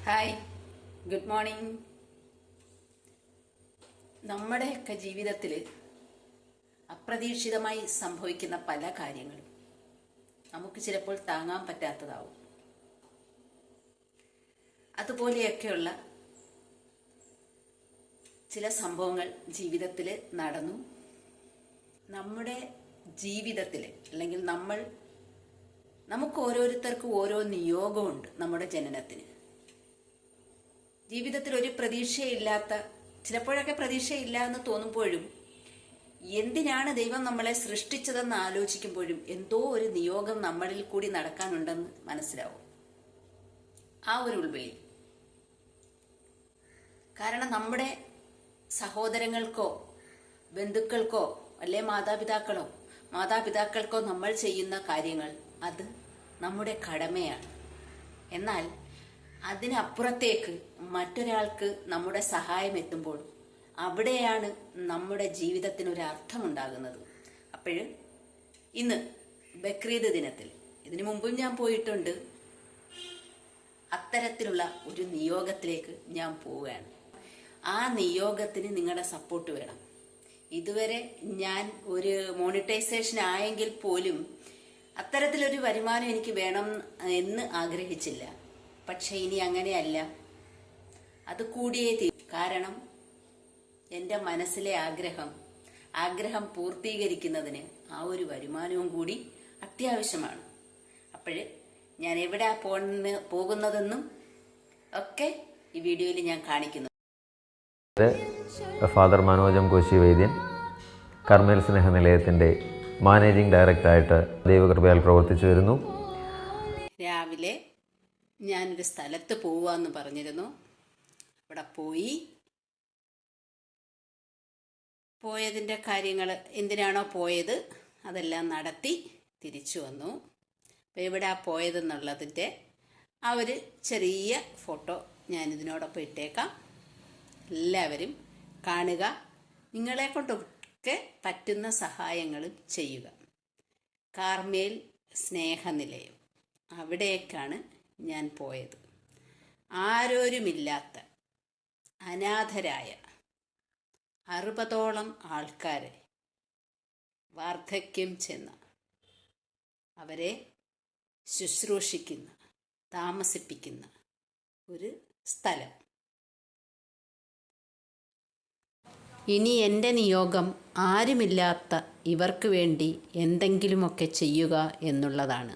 Hi, good morning. നമ്മുടെയൊക്കെ ജീവിതത്തിൽ അപ്രതീക്ഷിതമായി സംഭവിക്കുന്ന പല കാര്യങ്ങളും നമുക്ക് ചിലപ്പോൾ താങ്ങാൻ പറ്റാത്തതാവും. അതുപോലെയൊക്കെയുള്ള ചില സംഭവങ്ങൾ ജീവിതത്തിൽ നടന്നു. നമ്മുടെ ജീവിതത്തിൽ അല്ലെങ്കിൽ നമുക്ക് ഓരോരുത്തർക്കും ഓരോ നിയോഗമുണ്ട്. നമ്മുടെ ജനനത്തിന് ജീവിതത്തിൽ ഒരു പ്രതീക്ഷയില്ലാത്ത, ചിലപ്പോഴൊക്കെ പ്രതീക്ഷയില്ല എന്ന് തോന്നുമ്പോഴും എന്തിനാണ് ദൈവം നമ്മളെ സൃഷ്ടിച്ചതെന്ന് ആലോചിക്കുമ്പോഴും എന്തോ ഒരു നിയോഗം നമ്മളിൽ കൂടി നടക്കാനുണ്ടെന്ന് മനസ്സിലാവും. ആ ഒരു ഉൾവിളി കാരണം നമ്മുടെ സഹോദരങ്ങൾക്കോ ബന്ധുക്കൾക്കോ അല്ലെ മാതാപിതാക്കൾക്കോ നമ്മൾ ചെയ്യുന്ന കാര്യങ്ങൾ അത് നമ്മുടെ കടമയാണ്. എന്നാൽ അതിനപ്പുറത്തേക്ക് മറ്റൊരാൾക്ക് നമ്മുടെ സഹായം എത്തുമ്പോൾ അവിടെയാണ് നമ്മുടെ ജീവിതത്തിനൊരു അർത്ഥമുണ്ടാകുന്നത്. അപ്പോൾ ഇന്ന് ബക്രീദ് ദിനത്തിൽ, ഇതിനു മുമ്പും ഞാൻ പോയിട്ടുണ്ട്, അത്തരത്തിലുള്ള ഒരു നിയോഗത്തിലേക്ക് ഞാൻ പോവുകയാണ്. ആ നിയോഗത്തിന് നിങ്ങളുടെ സപ്പോർട്ട് വേണം. ഇതുവരെ ഞാൻ ഒരു മോണിറ്റൈസേഷൻ ആയെങ്കിൽ പോലും അത്തരത്തിലൊരു വരുമാനം എനിക്ക് വേണം എന്ന് ആഗ്രഹിച്ചില്ല. പക്ഷെ ഇനി അങ്ങനെയല്ല, അത് കൂടിയേ തീരും. കാരണം എൻ്റെ മനസ്സിലെ ആഗ്രഹം പൂർത്തീകരിക്കുന്നതിന് ആ ഒരു വരുമാനവും കൂടി അത്യാവശ്യമാണ്. അപ്പോൾ ഞാൻ എവിടെ പോകുന്നതെന്നും ഒക്കെ ഈ വീഡിയോയിൽ ഞാൻ കാണിക്കുന്നു. ഫാദർ മനോജം കോശി വൈദ്യൻ, കർമ്മേൽ സ്നേഹനിലയത്തിൻ്റെ മാനേജിംഗ് ഡയറക്ടറായിട്ട് ദൈവകൃപയാൽ പ്രവർത്തിച്ചു വരുന്നു. രാവിലെ ഞാനൊരു സ്ഥലത്ത് പോവാന്ന് പറഞ്ഞിരുന്നു. അവിടെ പോയതിൻ്റെ കാര്യങ്ങൾ, എന്തിനാണോ പോയത് അതെല്ലാം നടത്തി തിരിച്ചു വന്നു. അപ്പോൾ എവിടെ പോയതെന്നുള്ളതിൻ്റെ ആ ഒരു ചെറിയ ഫോട്ടോ ഞാനിതിനോടൊപ്പം ഇട്ടേക്കാം. എല്ലാവരും കാണുക. നിങ്ങളെ കൊണ്ടൊക്കെ പറ്റുന്ന സഹായങ്ങളും ചെയ്യുക. കാർമേൽ സ്നേഹനിലയം, അവിടേക്കാണ് ഞാൻ പോയത്. ആരോരുമില്ലാത്ത അനാഥരായ 60ഓളം ആൾക്കാരെ, വാർദ്ധക്യം ചെന്ന അവരെ ശുശ്രൂഷിക്കുന്ന, താമസിപ്പിക്കുന്ന ഒരു സ്ഥലം. ഇനി എൻ്റെ നിയോഗം ആരുമില്ലാത്ത ഇവർക്ക് വേണ്ടി എന്തെങ്കിലുമൊക്കെ ചെയ്യുക എന്നുള്ളതാണ്.